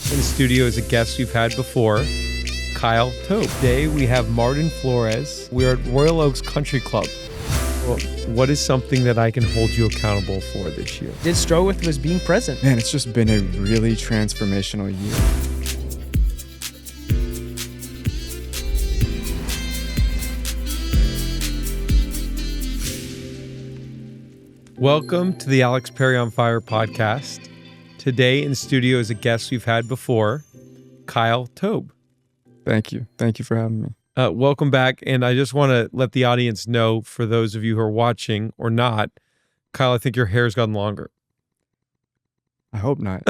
In the studio is a guest we've had before, Kyle Towb. Today we have Martin Flores. We're at Royal Oaks Country Club. Well, what is something that I can hold you accountable for this year? Did struggle with was being present. Man, it's just been a really transformational year. Welcome to the Alex Perry on Fire podcast. Today in the studio is a guest we've had before, Kyle Towb. Thank you. Thank you for having me. Welcome back. And I just want to let the audience know, for those of you who are watching or not, Kyle, I think your hair's gotten longer. I hope not.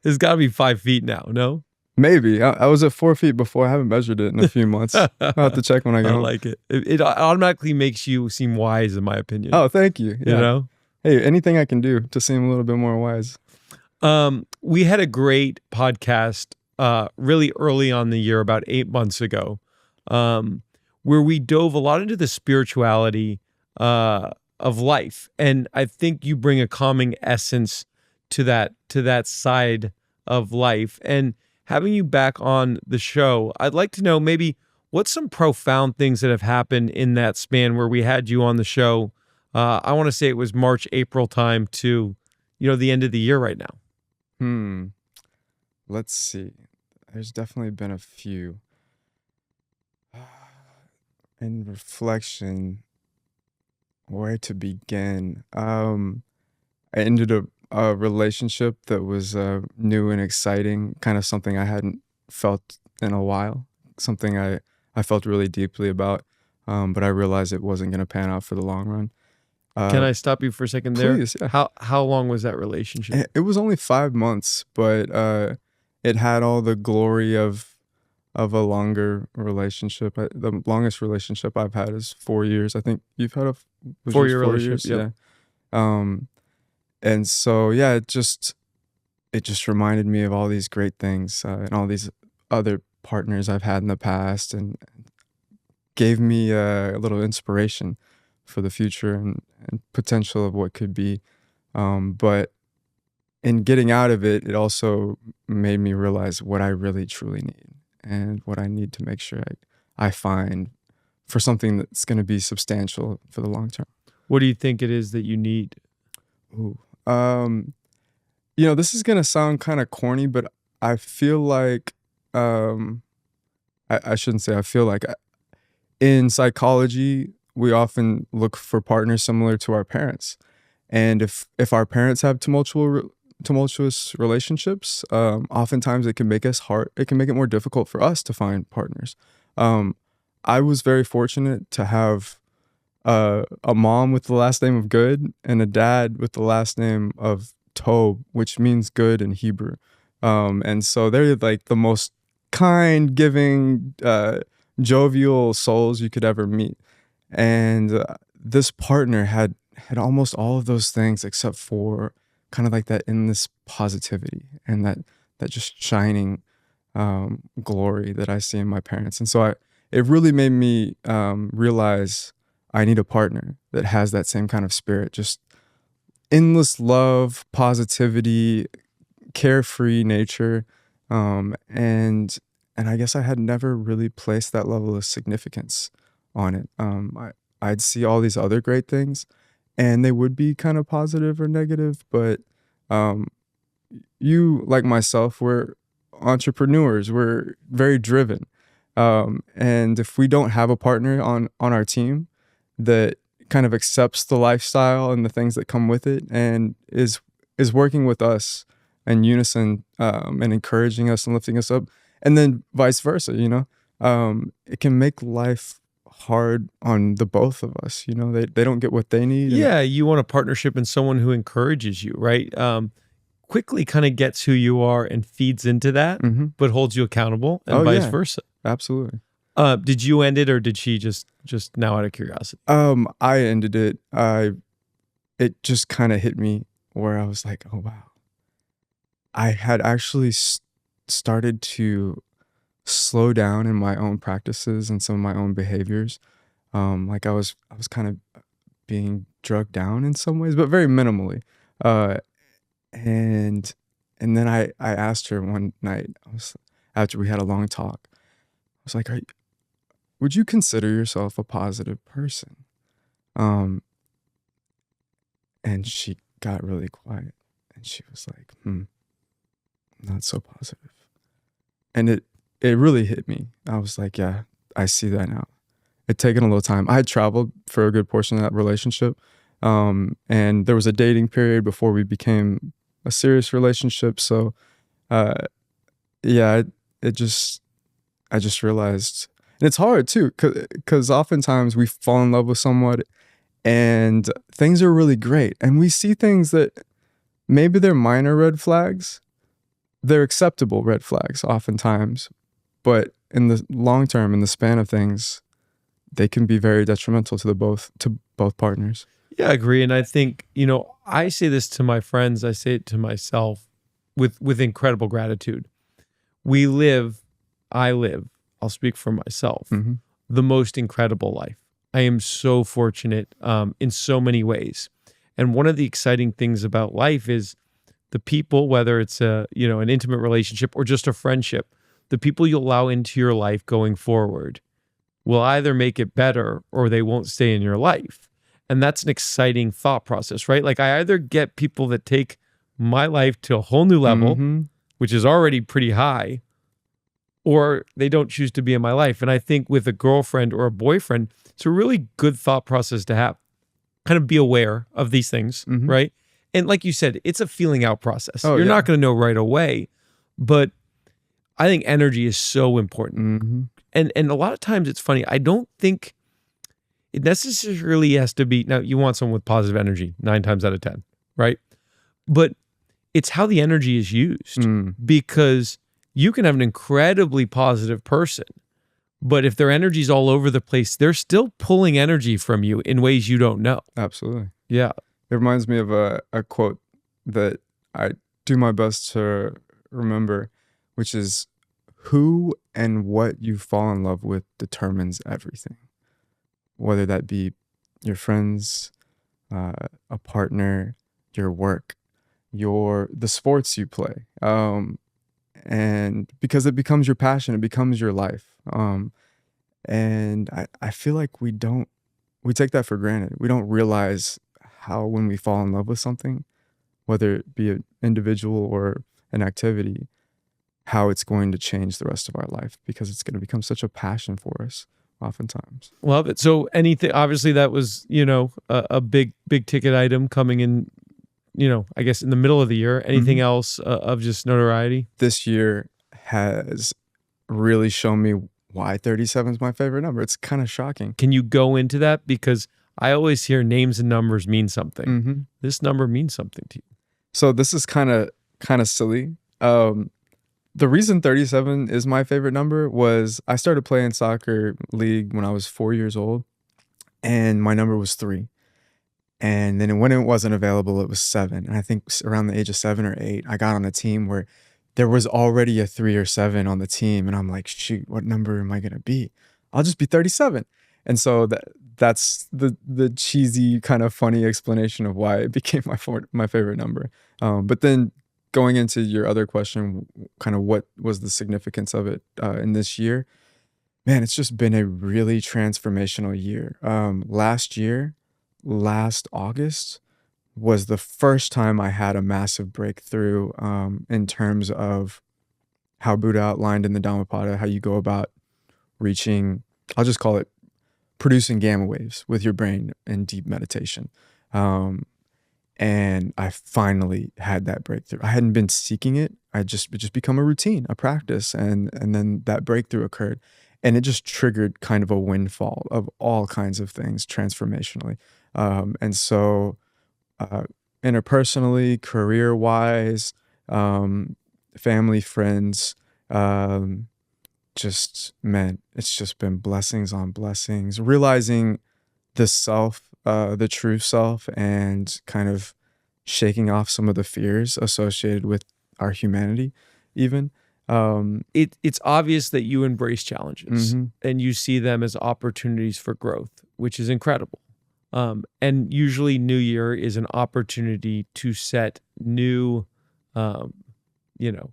It's got to be 5 feet now, no? Maybe. I was at 4 feet before. I haven't measured it in a few months. I'll have to check when I get I home. like it. It automatically makes you seem wise, in my opinion. Oh, thank you. Yeah. You know? Hey, anything I can do to seem a little bit more wise. We had a great podcast really early on in the year, about 8 months ago, where we dove a lot into the spirituality of life. And I think you bring a calming essence to that side of life. And having you back on the show, I'd like to know maybe what's some profound things that have happened in that span where we had you on the show. I want to say it was March, April time to, the end of the year right now. Let's see. There's definitely been a few. In reflection, where to begin? I ended a relationship that was new and exciting, kind of something I hadn't felt in a while, something I felt really deeply about, but I realized it wasn't going to pan out for the long run. Can I stop you for a second there? Please, yeah. How long was that relationship? It was only 5 months, but it had all the glory of a longer relationship. The longest relationship I've had is 4 years. I think you've had a 4-year relationship. Years? Yeah. And so, yeah, it just reminded me of all these great things and all these other partners I've had in the past, and gave me a little inspiration for the future and potential of what could be. But in getting out of it, it also made me realize what I really truly need and what I need to make sure I find for something that's going to be substantial for the long term. What do you think it is that you need? Ooh. This is going to sound kind of corny, but I feel like, I shouldn't say I feel like, in psychology, we often look for partners similar to our parents. And if our parents have tumultuous relationships, oftentimes it can make it more difficult for us to find partners. I was very fortunate to have a mom with the last name of Good and a dad with the last name of Towb, which means good in Hebrew. And so they're like the most kind, giving, jovial souls you could ever meet. And this partner had almost all of those things, except for kind of like that endless positivity and that just shining glory that I see in my parents. And so it really made me realize I need a partner that has that same kind of spirit, just endless love, positivity, carefree nature. And I guess I had never really placed that level of significance on it. I'd see all these other great things, and they would be kind of positive or negative, but you, like myself, we're entrepreneurs. We're very driven. And if we don't have a partner on our team that kind of accepts the lifestyle and the things that come with it and is working with us in unison, and encouraging us and lifting us up, and then vice versa, it can make life hard on the both of us. They don't get what they need. Yeah, you want a partnership and someone who encourages you, right? Quickly kind of gets who you are and feeds into that, but holds you accountable, and vice versa. Absolutely. Did you end it, or did she just now, out of curiosity? I ended it. It just kind of hit me where I was like, oh wow. I had actually started to slow down in my own practices and some of my own behaviors. Like I was kind of being drugged down in some ways, but very minimally. And And then I asked her one night, after we had a long talk, I was like, would you consider yourself a positive person? And she got really quiet and she was like, not so positive. And it really hit me. I was like, yeah, I see that now. It taken a little time. I had traveled for a good portion of that relationship. And there was a dating period before we became a serious relationship. So, yeah, I just realized, and it's hard too, because oftentimes we fall in love with someone and things are really great. And we see things that maybe they're minor red flags. They're acceptable red flags oftentimes. But in the long term, in the span of things, they can be very detrimental to both partners. Yeah, I agree. And I think, I say this to my friends, I say it to myself with incredible gratitude. I live, I'll speak for myself, the most incredible life. I am so fortunate in so many ways. And one of the exciting things about life is the people, whether it's an intimate relationship or just a friendship, the people you allow into your life going forward will either make it better or they won't stay in your life. And that's an exciting thought process, right? Like I either get people that take my life to a whole new level, which is already pretty high, or they don't choose to be in my life. And I think with a girlfriend or a boyfriend, it's a really good thought process to have. Kind of be aware of these things, right? And like you said, it's a feeling out process. You're not going to know right away, but I think energy is so important. And a lot of times it's funny. I don't think it necessarily has to be, now you want someone with positive energy 9 times out of 10, right? But it's how the energy is used, because you can have an incredibly positive person, but if their energy's all over the place, they're still pulling energy from you in ways you don't know. Absolutely. Yeah. It reminds me of a quote that I do my best to remember, which is, who and what you fall in love with determines everything. Whether that be your friends, a partner, your work, the sports you play. And because it becomes your passion, it becomes your life. And I feel like we take that for granted. We don't realize how, when we fall in love with something, whether it be an individual or an activity, how it's going to change the rest of our life, because it's going to become such a passion for us oftentimes. Love it. So anything, obviously that was, a big ticket item coming in, I guess in the middle of the year. Anything else of just notoriety? This year has really shown me why 37 is my favorite number. It's kind of shocking. Can you go into that? Because I always hear names and numbers mean something. This number means something to you. So this is kind of silly. The reason 37 is my favorite number was I started playing soccer league when I was 4 years old, and my number was 3. And then when it wasn't available, it was 7. And I think around the age of 7 or 8, I got on a team where there was already a 3 or 7 on the team. And I'm like, shoot, what number am I going to be? I'll just be 37. And so that's the cheesy, kind of funny explanation of why it became my favorite number. But then going into your other question, kind of what was the significance of it in this year? Man, it's just been a really transformational year. Last August was the first time I had a massive breakthrough in terms of how Buddha outlined in the Dhammapada, how you go about reaching, I'll just call it producing gamma waves with your brain in deep meditation. And I finally had that breakthrough. I hadn't been seeking it. It just become a routine, a practice. And then that breakthrough occurred. And it just triggered kind of a windfall of all kinds of things transformationally. And so interpersonally, career-wise, family, friends, it's just been blessings on blessings. Realizing the self, the true self, and kind of shaking off some of the fears associated with our humanity even. It's obvious that you embrace challenges and you see them as opportunities for growth, which is incredible. And usually New Year is an opportunity to set new you know,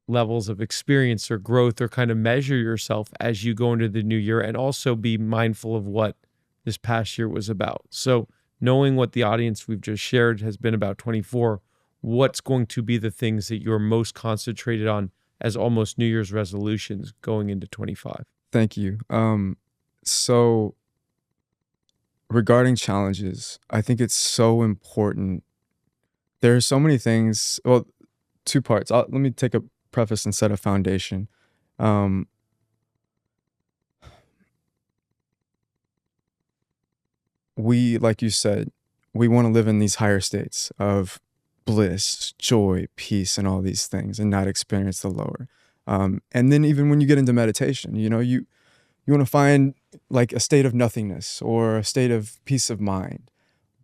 levels of experience or growth, or kind of measure yourself as you go into the new year, and also be mindful of what this past year was about. So knowing what the audience we've just shared has been about 24, what's going to be the things that you're most concentrated on as almost New Year's resolutions going into 25? Thank you. So regarding challenges, I think it's so important. There are so many things. Well, two parts. Let me take a preface and set a foundation. Um, we, like you said, we want to live in these higher states of bliss, joy, peace, and all these things, and not experience the lower. And then even when you get into meditation, you want to find like a state of nothingness or a state of peace of mind.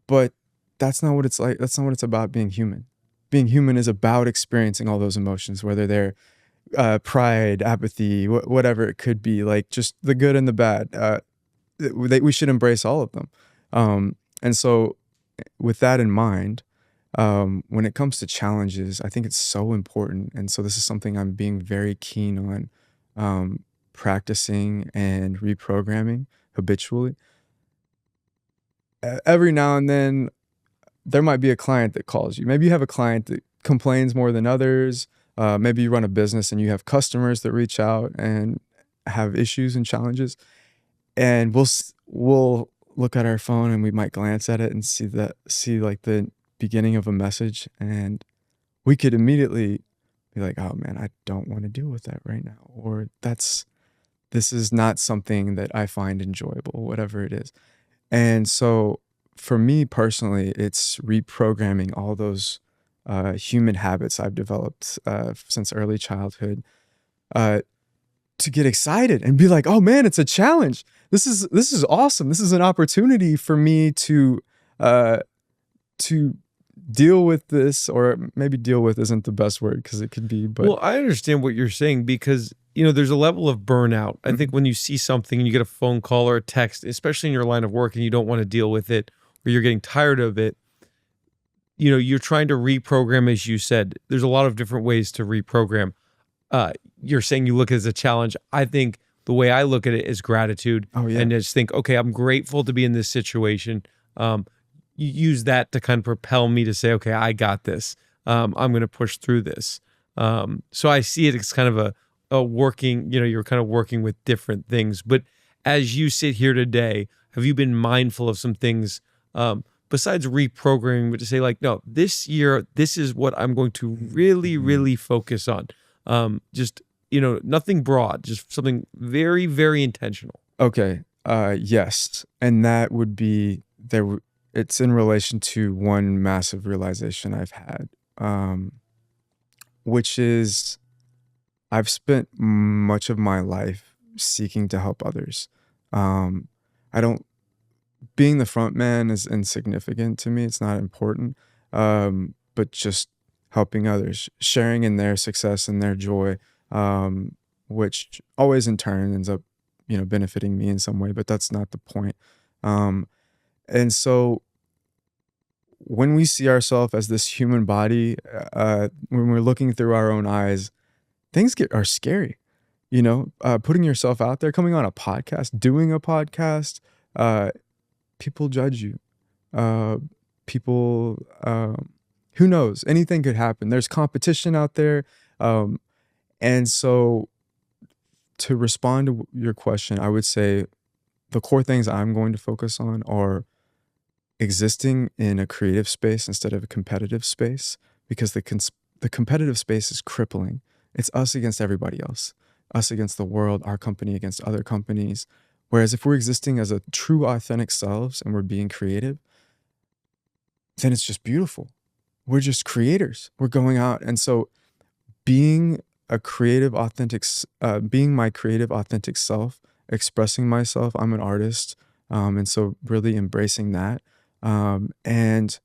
But that's not what it's like. That's not what it's about being human. Being human is about experiencing all those emotions, whether they're pride, apathy, whatever it could be, like just the good and the bad. We should embrace all of them. And so with that in mind, when it comes to challenges, I think it's so important. And so this is something I'm being very keen on practicing and reprogramming habitually. Every now and then, there might be a client that calls you. Maybe you have a client that complains more than others. Maybe you run a business and you have customers that reach out and have issues and challenges. And we'll look at our phone and we might glance at it and see like the beginning of a message, and we could immediately be like, oh man, I don't want to deal with that right now, or this is not something that I find enjoyable, whatever it is. And so for me personally, it's reprogramming all those human habits I've developed since early childhood to get excited and be like, oh man, it's a challenge. This is awesome. This is an opportunity for me to deal with this, or maybe deal with isn't the best word because it could be, but Well, I understand what you're saying, because there's a level of burnout. I think when you see something and you get a phone call or a text, especially in your line of work, and you don't want to deal with it, or you're getting tired of it, you're trying to reprogram, as you said. There's a lot of different ways to reprogram. You're saying you look at it as a challenge. I think the way I look at it is gratitude. Oh yeah. And just think, okay, I'm grateful to be in this situation. You use that to kind of propel me to say, okay, I got this. I'm going to push through this. So I see it as kind of a working, you're kind of working with different things. But as you sit here today, have you been mindful of some things besides reprogramming, but to say like, no, this year, this is what I'm going to really, really focus on. Just, nothing broad, just something very, very intentional. Okay. Yes. And that would be it's in relation to one massive realization I've had, which is I've spent much of my life seeking to help others. Being the front man is insignificant to me. It's not important. But just helping others, sharing in their success and their joy, which always in turn ends up, benefiting me in some way, but that's not the point. And so when we see ourselves as this human body, when we're looking through our own eyes, things are scary. Putting yourself out there, coming on a podcast, doing a podcast, people judge you. People, who knows? Anything could happen. There's competition out there. And so to respond to your question, I would say the core things I'm going to focus on are existing in a creative space instead of a competitive space, because the competitive space is crippling. It's us against everybody else, us against the world, our company against other companies. Whereas if we're existing as a true authentic selves and we're being creative, then it's just beautiful. We're just creators. We're going out. And so being my creative, authentic self, expressing myself, I'm an artist. And so really embracing that. And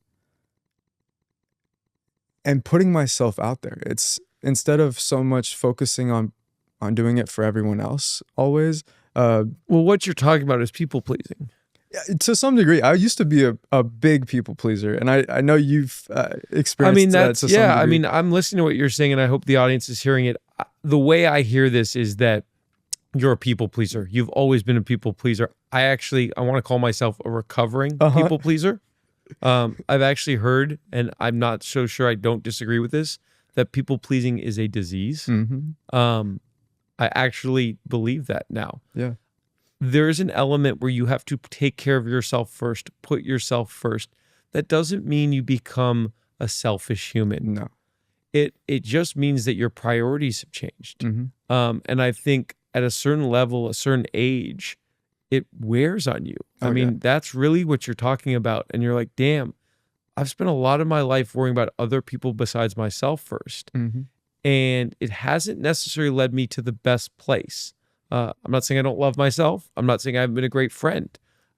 putting myself out there. It's instead of so much focusing on doing it for everyone else always. Well, what you're talking about is people pleasing. To some degree, I used to be a big people pleaser, and I know you've experienced I mean, that to some I degree. mean, I'm listening to what you're saying, and I hope the audience is hearing it. The way I hear this is that you're a people pleaser. You've always been a people pleaser. I want to call myself a recovering people pleaser. I've actually heard, and I'm not so sure I don't disagree with this, that people pleasing is a disease. I actually believe that now. Yeah. There's an element where you have to take care of yourself first, put yourself first. That doesn't mean you become a selfish human. No. It just means that your priorities have changed. And I think at a certain level, a certain age, it wears on you. I mean, that's really what you're talking about. And you're like, damn, I've spent a lot of my life worrying about other people besides myself first. And it hasn't necessarily led me to the best place. I'm not saying I don't love myself. I'm not saying I haven't been a great friend,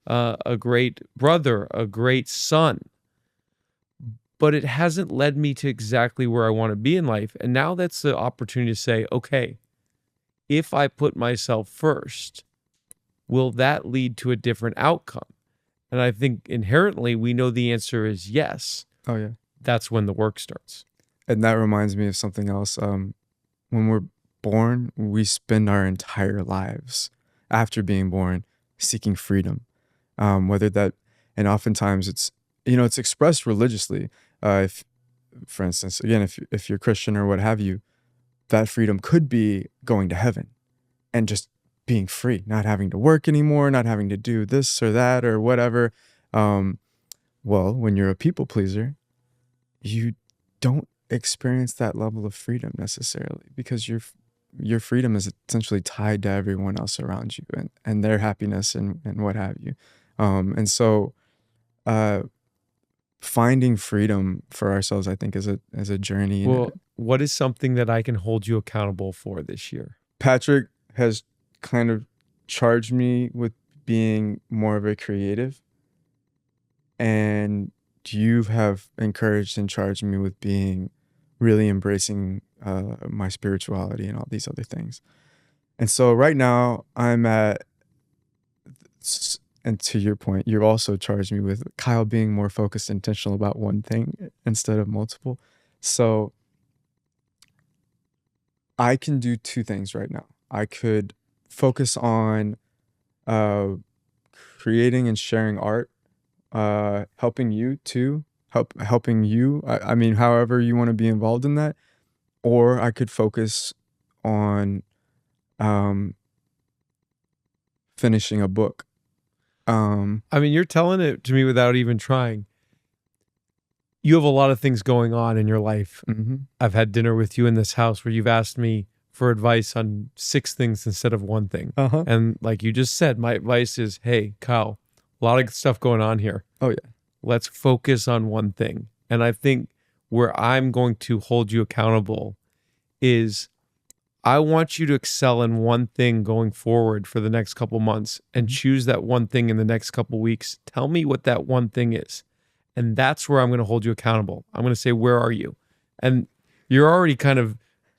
a great brother, a great son. But it hasn't led me to exactly where I want to be in life. And now that's the opportunity to say, okay, if I put myself first, will that lead to a different outcome? And I think inherently we know the answer is yes. Oh, yeah. That's when the work starts. And that reminds me of something else. When we're born, we spend our entire lives after being born seeking freedom. Whether that, and oftentimes it's, it's expressed religiously. If, for instance, again, if you're Christian or what have you, that freedom could be going to heaven and just being free, not having to work anymore, not having to do this or that or whatever. Well, when you're a people pleaser, you don't experience that level of freedom necessarily, because your freedom is essentially tied to everyone else around you and their happiness and what have you. And so finding freedom for ourselves, I think, is a journey. Well, what is something that I can hold you accountable for this year? Patrick has kind of charged me with being more of a creative, and you have encouraged and charged me with being really embracing my spirituality and all these other things. And so right now I'm at, and to your point, you've also charged me with Kyle being more focused, intentional about one thing instead of multiple. So I can do two things right now. I could focus on creating and sharing art, helping you too, helping you. I mean, however you want to be involved in that. Or I could focus on finishing a book. I mean, you're telling it to me without even trying. You have a lot of things going on in your life. I've had dinner with you in this house where you've asked me for advice on 6 things instead of 1 thing. And like you just said, my advice is, hey, Kyle, a lot of stuff going on here. Oh, yeah. Let's focus on 1 thing. And I think where I'm going to hold you accountable is I want you to excel in 1 thing going forward for the next couple months and choose that 1 thing in the next couple weeks. Tell me what that 1 thing is. And that's where I'm going to hold you accountable. I'm going to say, where are you? And you're already kind of,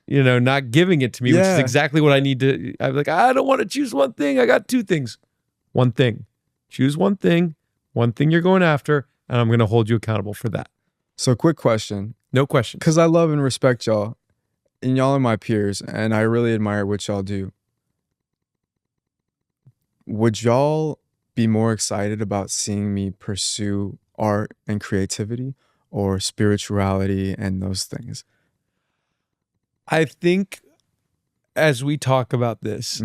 not giving it to me, which is exactly what I need to. I'm like, I don't want to choose 1 thing. I got 2 things. 1 thing. Choose 1 thing you're going after, and I'm going to hold you accountable for that. So quick question. No question. Because I love and respect y'all, and y'all are my peers, and I really admire what y'all do. Would y'all be more excited about seeing me pursue art and creativity or spirituality and those things? I think as we talk about this,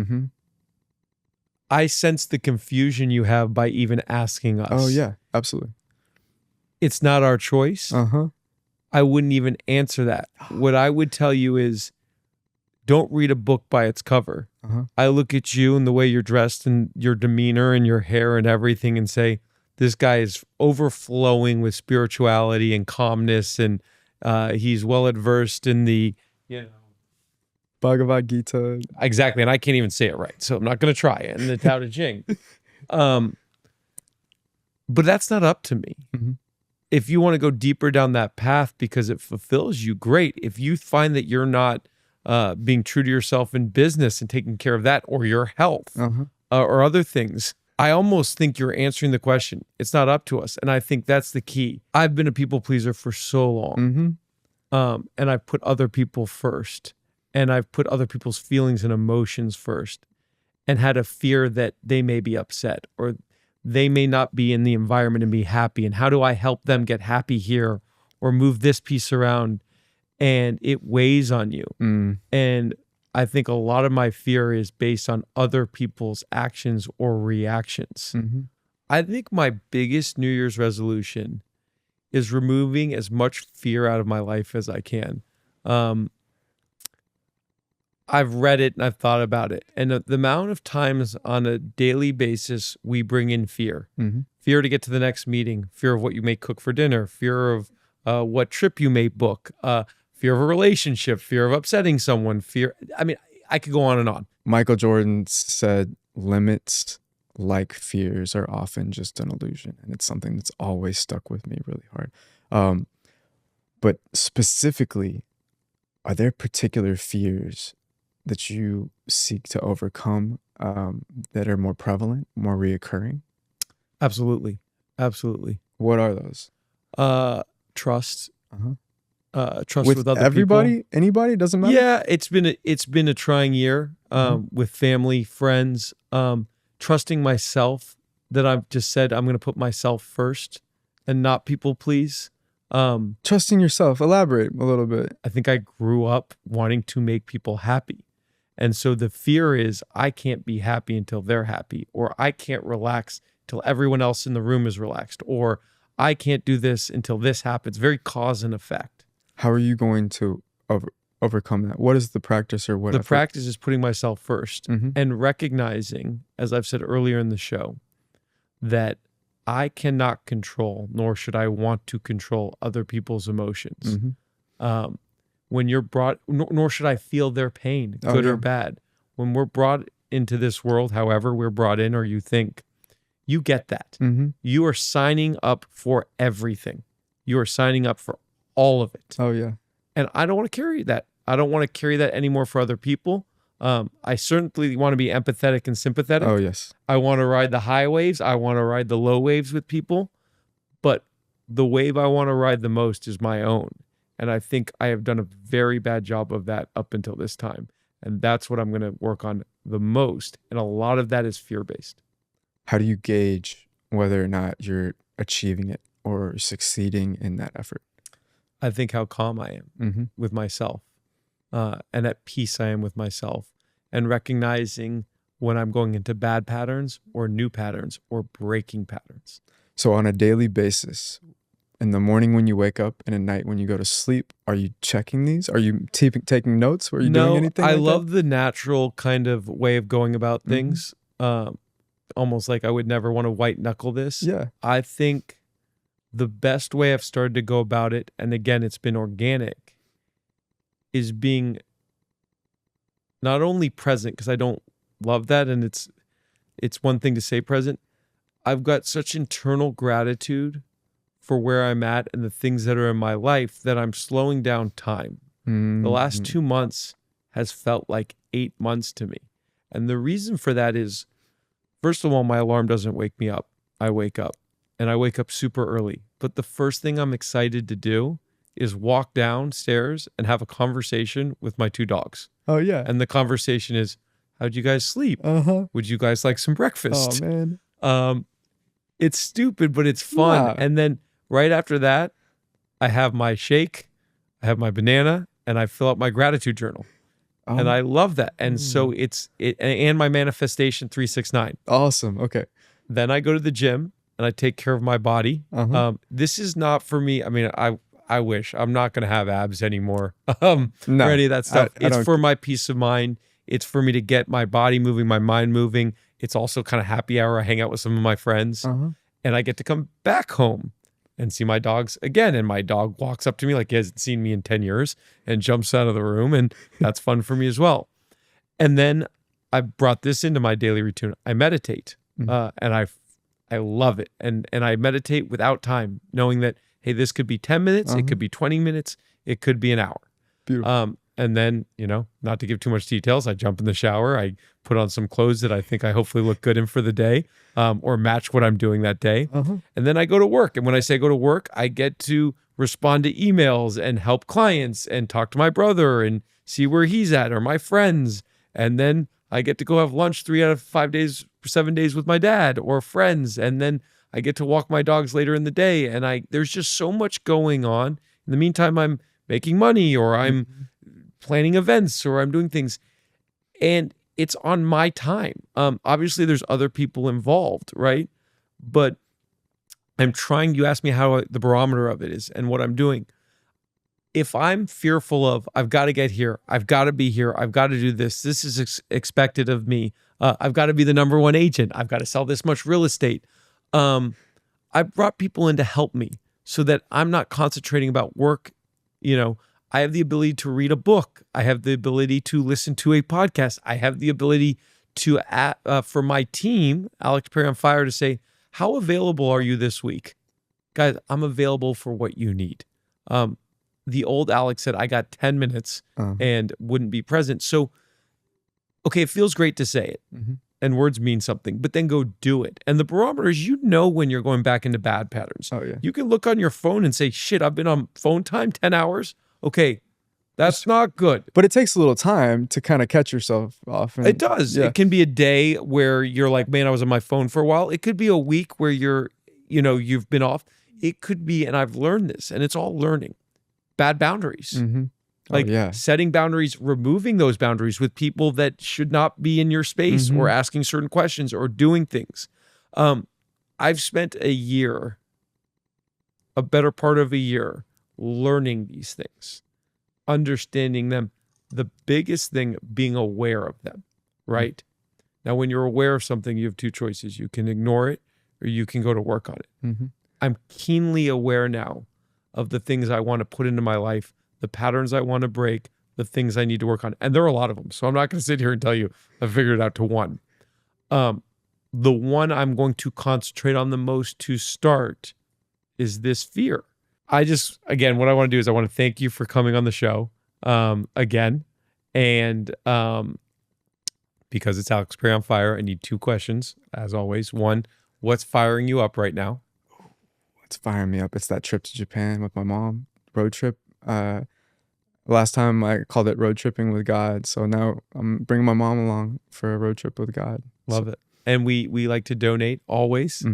I sense the confusion you have by even asking us. Oh, yeah, absolutely. It's not our choice. I wouldn't even answer that. What I would tell you is, don't read a book by its cover. I look at you and the way you're dressed and your demeanor and your hair and everything and say, this guy is overflowing with spirituality and calmness, and he's well adversed in the, Bhagavad Gita. Exactly, and I can't even say it right, so I'm not going to try it. And the Tao Te Ching. But that's not up to me. If you want to go deeper down that path because it fulfills you, great. If you find that you're not being true to yourself in business and taking care of that, or your health, or other things, I almost think you're answering the question. It's not up to us. And I think that's the key. I've been a people pleaser for so long. And I've put other people first. And I've put other people's feelings and emotions first. And had a fear that they may be upset or they may not be in the environment and be happy. And how do I help them get happy here or move this piece around? And it weighs on you. And I think a lot of my fear is based on other people's actions or reactions. I think my biggest New Year's resolution is removing as much fear out of my life as I can. I've read it and I've thought about it. And the amount of times on a daily basis we bring in fear. Fear to get to the next meeting, fear of what you may cook for dinner, fear of what trip you may book, fear of a relationship, fear of upsetting someone, fear. I mean, I could go on and on. Michael Jordan said, limits like fears are often just an illusion. And it's something that's always stuck with me really hard. But specifically, are there particular fears that you seek to overcome that are more prevalent, more reoccurring? Absolutely. Absolutely. What are those? Trust. Trust with other everybody, people. Anybody, doesn't matter. Yeah, it's been a trying year with family, friends, trusting myself that I've just said I'm going to put myself first and not people please. Trusting yourself. Elaborate a little bit. I think I grew up wanting to make people happy. And so the fear is I can't be happy until they're happy, or I can't relax till everyone else in the room is relaxed, or I can't do this until this happens. Very cause and effect. How are you going to overcome that? What is the practice or what? The practice is putting myself first and recognizing, as I've said earlier in the show, that I cannot control, nor should I want to control other people's emotions. When you're brought, nor should I feel their pain, good or bad. When we're brought into this world, however we're brought in, or you think, you get that. You are signing up for everything. You are signing up for all of it. Oh, yeah. And I don't want to carry that. I don't want to carry that anymore for other people. I certainly want to be empathetic and sympathetic. Oh, yes. I want to ride the high waves. I want to ride the low waves with people. But the wave I want to ride the most is my own. And I think I have done a very bad job of that up until this time. And that's what I'm going to work on the most. And a lot of that is fear-based. How do you gauge whether or not you're achieving it or succeeding in that effort? I think how calm I am with myself and at peace I am with myself, and recognizing when I'm going into bad patterns or new patterns or breaking patterns. So on a daily basis, in the morning when you wake up and at night when you go to sleep, are you checking these? Are you taking notes? Are you doing anything I like love that? the natural kind of way of going about things. Almost like I would never want to white knuckle this. Yeah. I think the best way I've started to go about it, and again, it's been organic, is being not only present, because I don't love that, and it's one thing to say present. I've got such internal gratitude for where I'm at and the things that are in my life that I'm slowing down time. The last 2 months has felt like 8 months to me. And the reason for that is, first of all, my alarm doesn't wake me up. I wake up, and I wake up super early. But the first thing I'm excited to do is walk downstairs and have a conversation with my 2 dogs. Oh, yeah. And the conversation is, how'd you guys sleep? Would you guys like some breakfast? Oh, man. It's stupid, but it's fun. Yeah. And then right after that, I have my shake, I have my banana, and I fill out my gratitude journal. And I love that. And so and my manifestation 369. Awesome. Okay. Then I go to the gym and I take care of my body. This is not for me. I mean, I wish I'm not going to have abs anymore No, or any of that stuff. I It's don't- for my peace of mind. It's for me to get my body moving, my mind moving. It's also kind of happy hour. I hang out with some of my friends and I get to come back home and see my dogs again. And my dog walks up to me like he hasn't seen me in 10 years and jumps out of the room. And that's fun for me as well. And then I brought this into my daily routine. I meditate and I love it. And I meditate without time, knowing that, hey, this could be 10 minutes. It could be 20 minutes. It could be an hour. Beautiful. And then, not to give too much details, I jump in the shower. I put on some clothes that I think I hopefully look good in for the day, or match what I'm doing that day. And then I go to work. And when I say go to work, I get to respond to emails and help clients and talk to my brother and see where he's at or my friends. And then I get to go have lunch 3 out of 5 days, 7 days with my dad or friends. And then I get to walk my dogs later in the day. And there's just so much going on. In the meantime, I'm making money, or I'm planning events, or I'm doing things, and it's on my time. Obviously there's other people involved, right? But you asked me how the barometer of it is and what I'm doing. If I'm fearful of, I've got to get here, I've got to be here, I've got to do this is expected of me, I've got to be the number one agent, I've got to sell this much real estate. I brought people in to help me so that I'm not concentrating about work. I have the ability to read a book. I have the ability to listen to a podcast. I have the ability to, for my team, Alex Perry on Fire, to say, how available are you this week? Guys, I'm available for what you need. The old Alex said, I got 10 minutes and wouldn't be present. So, okay, it feels great to say it. And words mean something, but then go do it. And the barometer is, when you're going back into bad patterns. Oh, yeah. You can look on your phone and say, shit, I've been on phone time 10 hours. Okay, that's not good. But it takes a little time to kind of catch yourself off. It does. Yeah. It can be a day where you're like, man, I was on my phone for a while. It could be a week where you've been off. It could be, and I've learned this, and it's all learning, bad boundaries. Setting boundaries, removing those boundaries with people that should not be in your space, or asking certain questions, or doing things. I've spent a better part of a year, learning these things, understanding them. The biggest thing, being aware of them, right? Now, when you're aware of something, you have two choices. You can ignore it, or you can go to work on it. I'm keenly aware now of the things I want to put into my life, the patterns I want to break, the things I need to work on. And there are a lot of them. So I'm not going to sit here and tell you I figured it out to one. The one I'm going to concentrate on the most to start is this fear. Again, what I want to do is I want to thank you for coming on the show again. And because it's Alex Perry on Fire, I need 2 questions, as always. One, what's firing you up right now? What's firing me up? It's that trip to Japan with my mom, road trip. Last time I called it road tripping with God. So now I'm bringing my mom along for a road trip with God. Love it. And we like to donate always.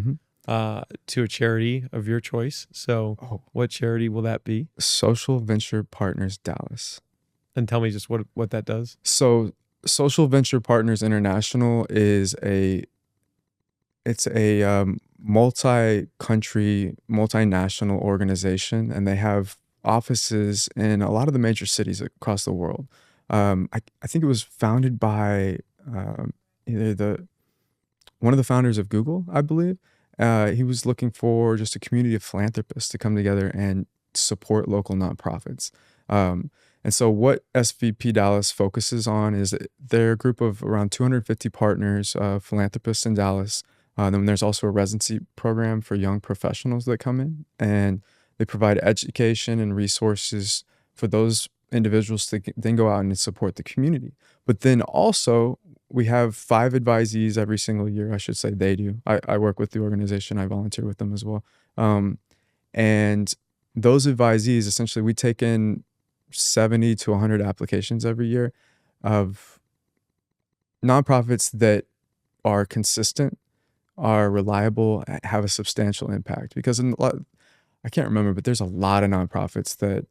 To a charity of your choice. So what charity will that be? Social Venture Partners Dallas. And tell me just what that does. So Social Venture Partners International is a multi-country, multinational organization, and they have offices in a lot of the major cities across the world. I think it was founded by either one of the founders of Google, I believe. He was looking for just a community of philanthropists to come together and support local nonprofits. And so what SVP Dallas focuses on is they're a group of around 250 partners, philanthropists in Dallas. Then there's also a residency program for young professionals that come in, and they provide education and resources for those individuals to then go out and support the community. But then also we have 5 advisees every single year. I should say they do. I work with the organization. I volunteer with them as well. And those advisees, essentially, we take in 70 to 100 applications every year of nonprofits that are consistent, are reliable, have a substantial impact. Because I can't remember, but there's a lot of nonprofits that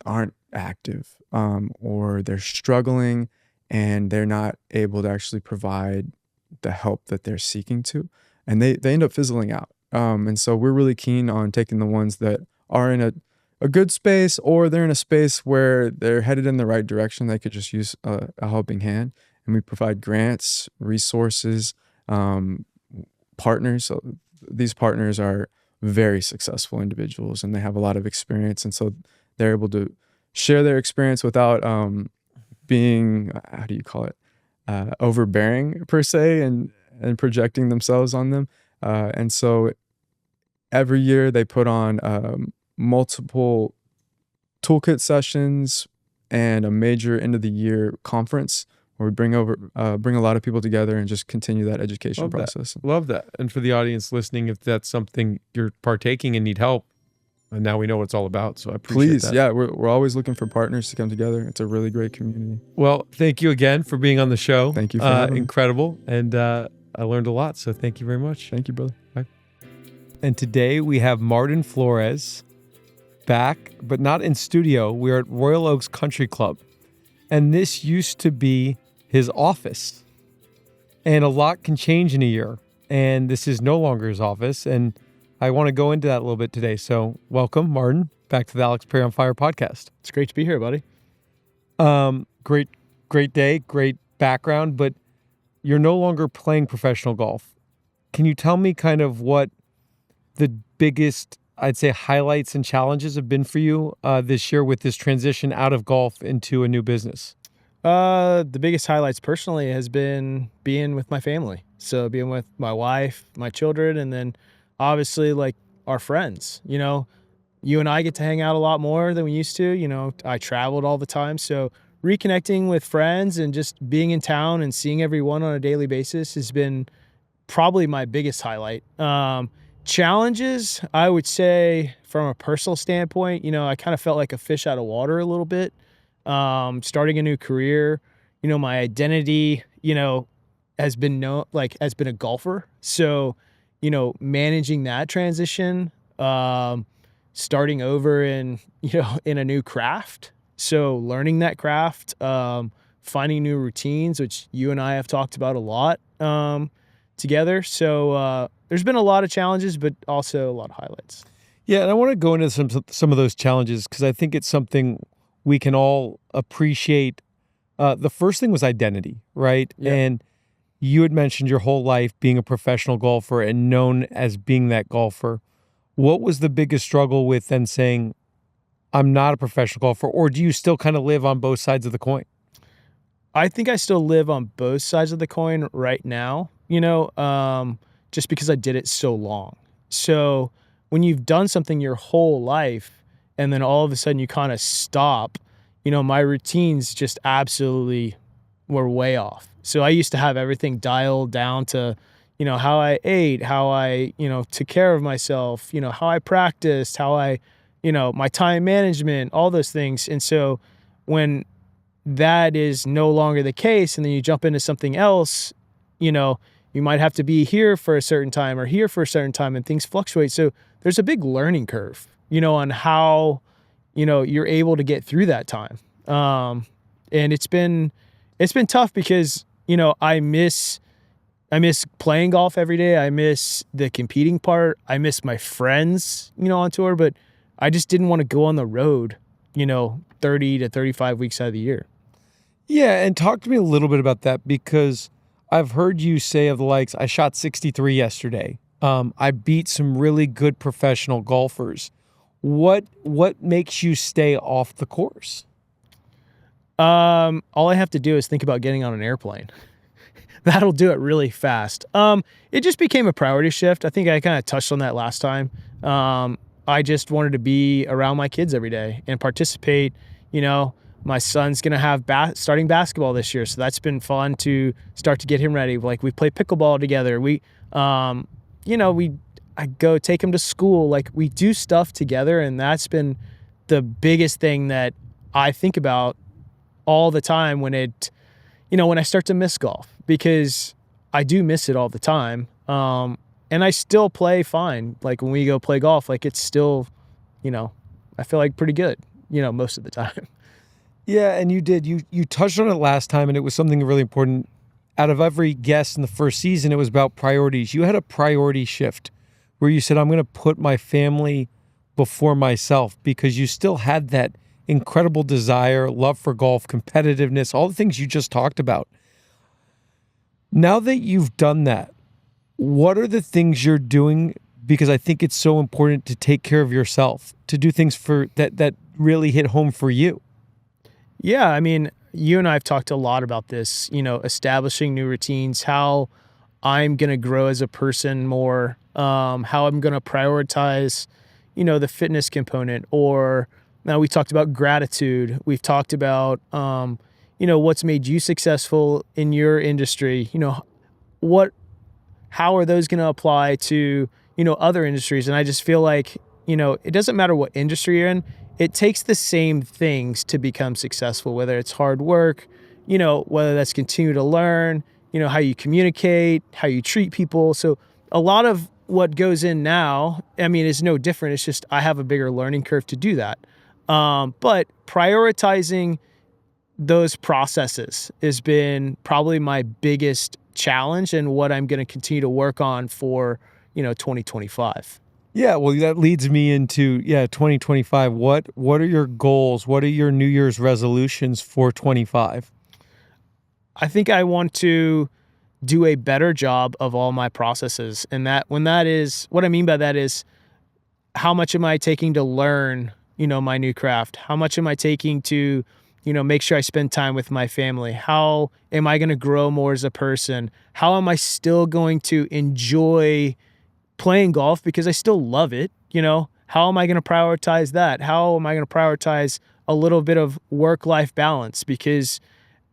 aren't active, or they're struggling and they're not able to actually provide the help that they're seeking to, and they end up fizzling out. And so we're really keen on taking the ones that are in a good space, or they're in a space where they're headed in the right direction. They could just use a helping hand, and we provide grants, resources, partners. So these partners are very successful individuals, and they have a lot of experience, and so they're able to share their experience without being, how do you call it, overbearing per se, and projecting themselves on them. And so every year they put on multiple toolkit sessions and a major end of the year conference where we bring a lot of people together and just continue that education process. Love that. And for the audience listening, if that's something you're partaking and need help, and now we know what it's all about. So I appreciate that. Yeah, we're always looking for partners to come together. It's a really great community. Well, thank you again for being on the show. Thank you for having me. Incredible. And I learned a lot. So thank you very much. Thank you, brother. Bye. And today we have Martin Flores back, but not in studio. We're at Royal Oaks Country Club. And this used to be his office. And a lot can change in a year. And this is no longer his office. And I want to go into that a little bit today. So welcome, Martin, back to the Alex Perry on Fire podcast. It's great to be here, buddy. Great day, great background, but you're no longer playing professional golf. Can you tell me kind of what the biggest, I'd say, highlights and challenges have been for you this year with this transition out of golf into a new business? The biggest highlights personally has been being with my family. So being with my wife, my children, and then obviously like our friends. You know, you and I get to hang out a lot more than we used to. You know, I traveled all the time. So reconnecting with friends and just being in town and seeing everyone on a daily basis has been probably my biggest highlight. Challenges, I would say from a personal standpoint, you know, I kind of felt like a fish out of water a little bit. Starting a new career, you know, my identity, you know, has been a golfer. So, you know, managing that transition, starting over in a new craft. So learning that craft, finding new routines, which you and I have talked about a lot, together. So, there's been a lot of challenges, but also a lot of highlights. Yeah. And I want to go into some of those challenges because I think it's something we can all appreciate. The first thing was identity, right? Yeah. And you had mentioned your whole life being a professional golfer and known as being that golfer. What was the biggest struggle with then saying, I'm not a professional golfer, or do you still kind of live on both sides of the coin? I think I still live on both sides of the coin right now, you know, just because I did it so long. So when you've done something your whole life and then all of a sudden you kind of stop, you know, my routines just absolutely were way off. So I used to have everything dialed down to, you know, how I ate, how I, you know, took care of myself, you know, how I practiced, how I, you know, my time management, all those things. And so when that is no longer the case and then you jump into something else, you know, you might have to be here for a certain time or here for a certain time and things fluctuate. So there's a big learning curve, you know, on how, you know, you're able to get through that time. And it's been tough because, you know, I miss playing golf every day. I miss the competing part. I miss my friends, you know, on tour, but I just didn't want to go on the road, you know, 30 to 35 weeks out of the year. Yeah. And talk to me a little bit about that because I've heard you say of the likes, I shot 63 yesterday. I beat some really good professional golfers. What makes you stay off the course? All I have to do is think about getting on an airplane. That'll do it really fast. It just became a priority shift. I think I kind of touched on that last time. I just wanted to be around my kids every day and participate. You know, my son's going to have starting basketball this year. So that's been fun to start to get him ready. Like we play pickleball together. I go take him to school. Like we do stuff together. And that's been the biggest thing that I think about all the time when I start to miss golf, because I do miss it all the time. And I still play fine. Like when we go play golf, like it's still, you know, I feel like pretty good, you know, most of the time. Yeah, and you did. You touched on it last time, and it was something really important. Out of every guest in the first season, it was about priorities. You had a priority shift where you said, I'm going to put my family before myself, because you still had that incredible desire, love for golf, competitiveness, all the things you just talked about. Now that you've done that, what are the things you're doing? Because I think it's so important to take care of yourself, to do things for that really hit home for you. Yeah, I mean, you and I have talked a lot about this, you know, establishing new routines, how I'm going to grow as a person more, how I'm going to prioritize, you know, the fitness component, or Now we talked about gratitude. We've talked about, what's made you successful in your industry. How are those going to apply to, other industries? And I just feel like, it doesn't matter what industry you're in. It takes the same things to become successful, whether it's hard work, whether that's continue to learn, how you communicate, how you treat people. So a lot of what goes in now, is no different. It's just I have a bigger learning curve to do that. But prioritizing those processes has been probably my biggest challenge and what I'm going to continue to work on for, 2025. Yeah, well, that leads me into 2025. What are your goals? What are your New Year's resolutions for 25? I think I want to do a better job of all my processes. And what I mean by that is, how much am I taking to learn, my new craft? How much am I taking to, make sure I spend time with my family? How am I going to grow more as a person? How am I still going to enjoy playing golf because I still love it? How am I going to prioritize that? How am I going to prioritize a little bit of work-life balance? Because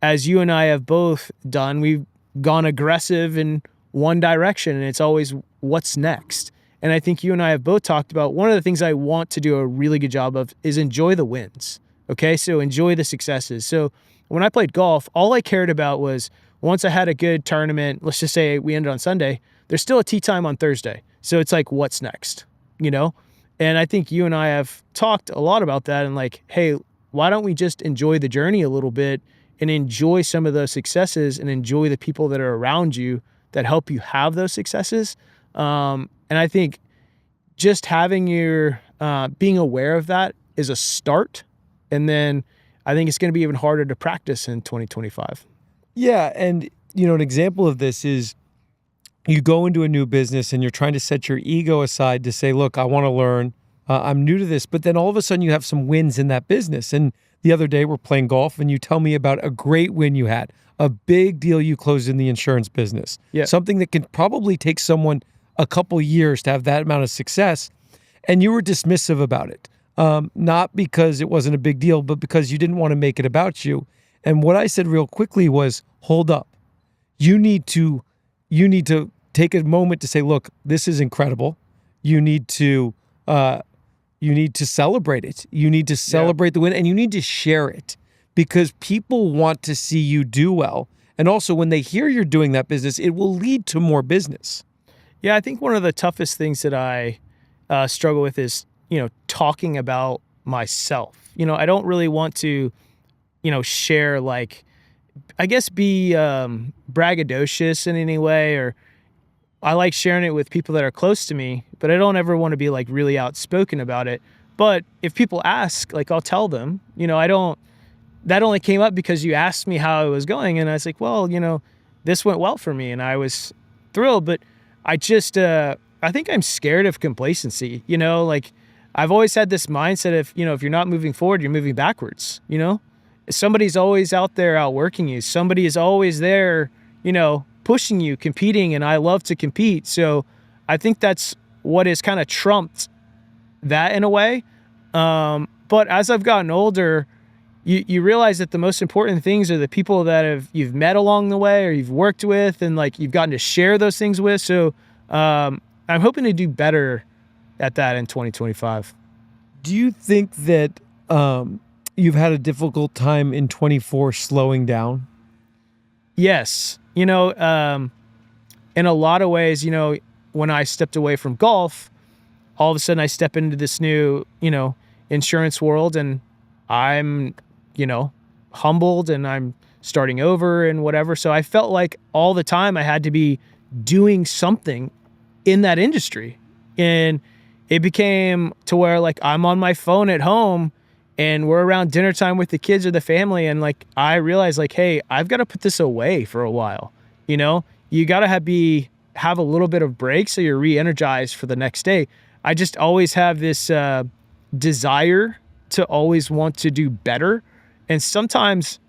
as you and I have both done, we've gone aggressive in one direction, and it's always what's next. And I think you and I have both talked about one of the things I want to do a really good job of is enjoy the wins. Okay, so enjoy the successes. So when I played golf, all I cared about was once I had a good tournament, let's just say we ended on Sunday, there's still a tee time on Thursday. So it's like, what's next? And I think you and I have talked a lot about that and like, hey, why don't we just enjoy the journey a little bit and enjoy some of those successes and enjoy the people that are around you that help you have those successes. And I think just having being aware of that is a start. And then I think it's going to be even harder to practice in 2025. Yeah. And, an example of this is you go into a new business and you're trying to set your ego aside to say, look, I want to learn. I'm new to this. But then all of a sudden you have some wins in that business. And the other day we're playing golf and you tell me about a great win you had, a big deal you closed in the insurance business, something that can probably take someone a couple years to have that amount of success. And you were dismissive about it. Not because it wasn't a big deal, but because you didn't want to make it about you. And what I said real quickly was, hold up. You need to take a moment to say, look, this is incredible. You need to celebrate it. You need to celebrate the win, and you need to share it because people want to see you do well. And also when they hear you're doing that business, it will lead to more business. Yeah, I think one of the toughest things that I struggle with is, talking about myself. I don't really want to, share be braggadocious in any way, or I like sharing it with people that are close to me, but I don't ever want to be really outspoken about it. But if people ask, I'll tell them, that only came up because you asked me how it was going. And I was like, well, this went well for me and I was thrilled, but I just, I think I'm scared of complacency, I've always had this mindset of, if you're not moving forward, you're moving backwards, Somebody's always out there outworking you. Somebody is always there, pushing you, competing, and I love to compete. So I think that's what has kind of trumped that in a way. But as I've gotten older, you realize that the most important things are the people that you've met along the way or you've worked with and you've gotten to share those things with. So I'm hoping to do better at that in 2025. Do you think that you've had a difficult time in 24 slowing down? Yes. In a lot of ways, when I stepped away from golf, all of a sudden I step into this new, insurance world and I'm, humbled and I'm starting over and whatever. So I felt like all the time I had to be doing something in that industry. And it became to where I'm on my phone at home and we're around dinner time with the kids or the family. And I realized hey, I've got to put this away for a while. You got to have a little bit of break so you're re-energized for the next day. I just always have this desire to always want to do better. And sometimes,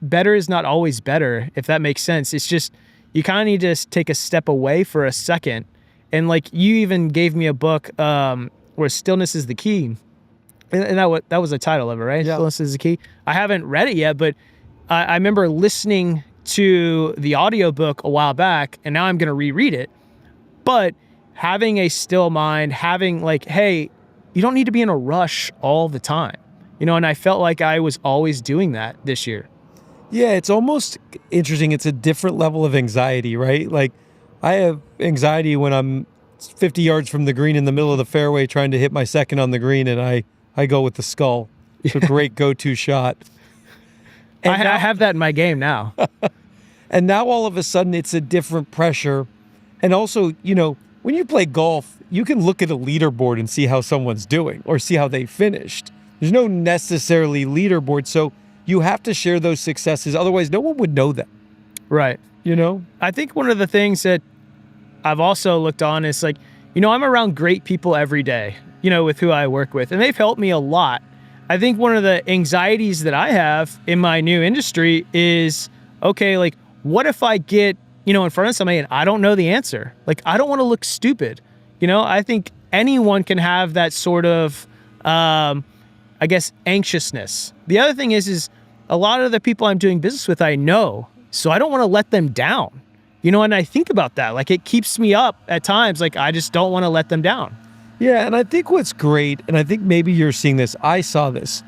better is not always better, if that makes sense. It's just, you kind of need to take a step away for a second. And you even gave me a book where stillness is the key. And that was the title of it, right? Yeah. Stillness is the key. I haven't read it yet, but I remember listening to the audiobook a while back, and now I'm going to reread it. But having a still mind, having like, hey, you don't need to be in a rush all the time, and I felt like I was always doing that this year. Yeah, it's almost interesting. It's a different level of anxiety, right? Like I have anxiety when I'm 50 yards from the green in the middle of the fairway trying to hit my second on the green, and I go with the skull. It's a great go-to shot. I have that in my game now. And now all of a sudden it's a different pressure. And also, when you play golf, you can look at a leaderboard and see how someone's doing or see how they finished. There's no necessarily leaderboard. So you have to share those successes. Otherwise, no one would know them. Right. I think one of the things that I've also looked on is like, I'm around great people every day, with who I work with, and they've helped me a lot. I think one of the anxieties that I have in my new industry is, okay, like, what if I get, in front of somebody and I don't know the answer? Like, I don't want to look stupid. I think anyone can have that sort of, anxiousness. The other thing is a lot of the people I'm doing business with, I know, so I don't want to let them down, and I think about that. Like, it keeps me up at times. Like, I just don't want to let them down. Yeah, and I think what's great, and I think maybe you're seeing this, I saw this,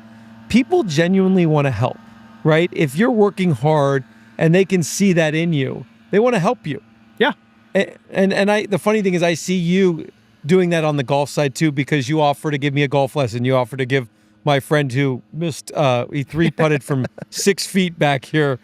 people genuinely want to help, right? If you're working hard and they can see that in you, they want to help you. Yeah. And the funny thing is I see you doing that on the golf side too, because you offer to give me a golf lesson. You offer to give my friend who missed, he 3-putted from 6 feet back here.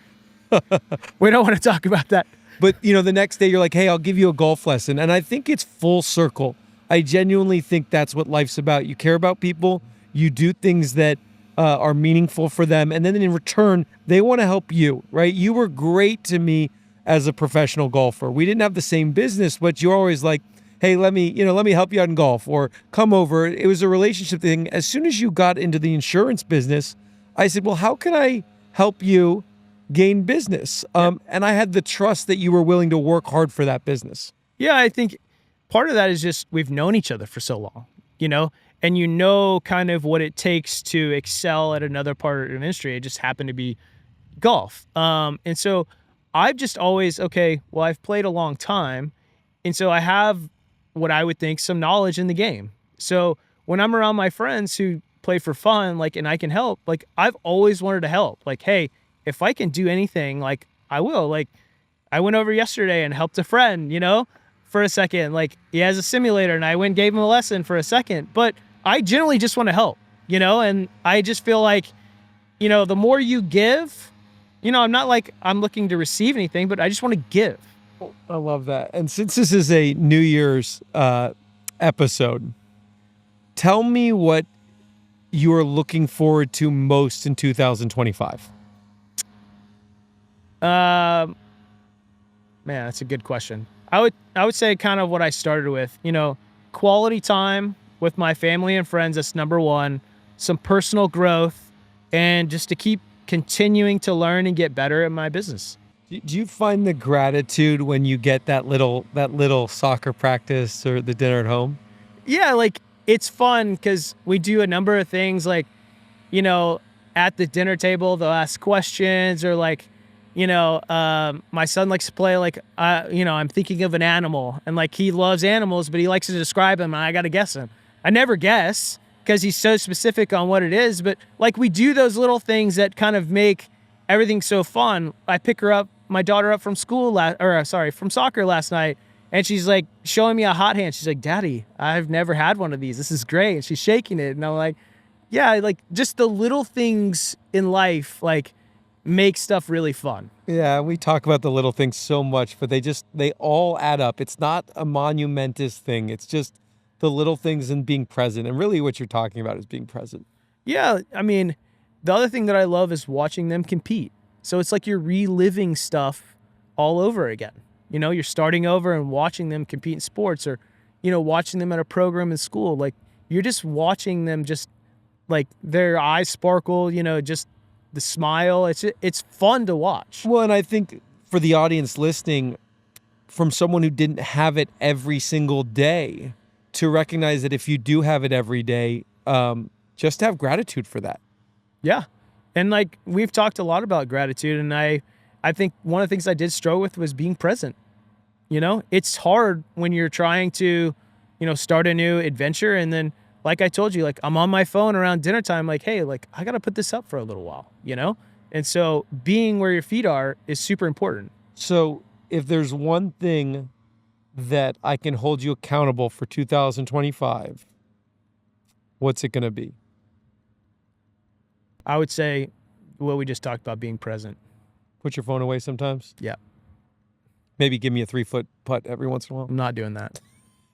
We don't want to talk about that. But, the next day you're like, hey, I'll give you a golf lesson. And I think it's full circle. I genuinely think that's what life's about. You care about people. You do things that are meaningful for them. And then in return, they want to help you, right? You were great to me as a professional golfer. We didn't have the same business, but you're always like, hey, let me help you out in golf, or come over. It was a relationship thing. As soon as you got into the insurance business, I said, well, how can I help you gain business? And I had the trust that you were willing to work hard for that business. Yeah, I think part of that is just we've known each other for so long, and kind of what it takes to excel at another part of the industry. It just happened to be golf. And so I've just always, I've played a long time. And so I have what I would think some knowledge in the game. So when I'm around my friends who play for fun, like, and I can help, like, I've always wanted to help. Like, hey, if I can do anything, like, I will. Like, I went over yesterday and helped a friend, for a second. Like, he has a simulator and I went and gave him a lesson for a second. But I generally just want to help, and I just feel like, the more you give, I'm not like I'm looking to receive anything, but I just want to give. I love that. And since this is a New Year's episode, tell me what you are looking forward to most in 2025. Man, that's a good question. I would say kind of what I started with, quality time with my family and friends. That's number one. Some personal growth, and just to keep continuing to learn and get better at my business. Do you find the gratitude when you get that little soccer practice or the dinner at home? Yeah, like, it's fun because we do a number of things, like, at the dinner table, they'll ask questions, or like, my son likes to play, like, I'm thinking of an animal, and like, he loves animals, but he likes to describe them, and I got to guess them. I never guess because he's so specific on what it is, but like, we do those little things that kind of make everything so fun. I pick my daughter up from from soccer last night, and she's like showing me a hot hand. She's like, Daddy, I've never had one of these. This is great. And she's shaking it. And I'm like, yeah, like, just the little things in life, like, make stuff really fun. Yeah, we talk about the little things so much, but they all add up. It's not a monumentous thing. It's just the little things and being present. And really what you're talking about is being present. Yeah, I mean, the other thing that I love is watching them compete. So it's like you're reliving stuff all over again. You're starting over and watching them compete in sports, or, watching them at a program in school. Like, you're just watching them, just like their eyes sparkle, just the smile. It's fun to watch. Well, and I think for the audience listening, from someone who didn't have it every single day, to recognize that if you do have it every day, just to have gratitude for that. Yeah. And like we've talked a lot about gratitude, and I think one of the things I did struggle with was being present. You know, it's hard when you're trying to, start a new adventure, and then like I told you, like I'm on my phone around dinner time, like, hey, like I got to put this up for a little while, And so being where your feet are is super important. So if there's one thing that I can hold you accountable for 2025, what's it going to be? I would say what we just talked about, being present. Put your phone away sometimes? Yeah. Maybe give me a 3-foot putt every once in a while. I'm not doing that.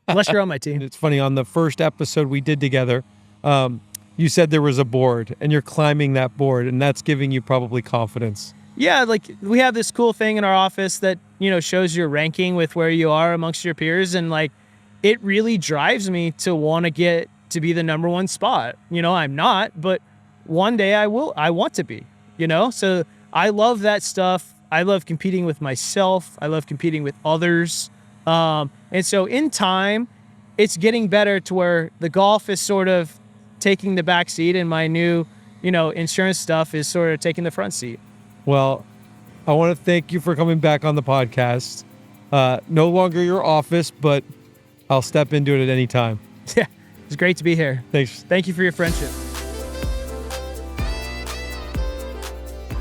Unless you're on my team. It's funny, on the first episode we did together, you said there was a board and you're climbing that board, and that's giving you probably confidence. Yeah, like we have this cool thing in our office that, shows your ranking with where you are amongst your peers. And like, it really drives me to want to get to be the number one spot. I'm not, but one day I will. I want to be, So I love that stuff. I love competing with myself. I love competing with others. And so in time, it's getting better to where the golf is sort of taking the back seat, and my new, insurance stuff is sort of taking the front seat. Well, I want to thank you for coming back on the podcast. No longer your office, but I'll step into it at any time. Yeah, it's great to be here. Thanks. Thank you for your friendship.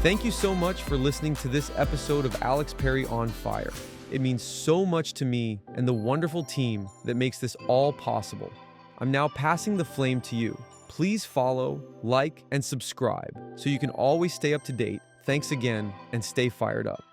Thank you so much for listening to this episode of Alex Perry on Fire. It means so much to me and the wonderful team that makes this all possible. I'm now passing the flame to you. Please follow, like, and subscribe so you can always stay up to date. Thanks again, and stay fired up.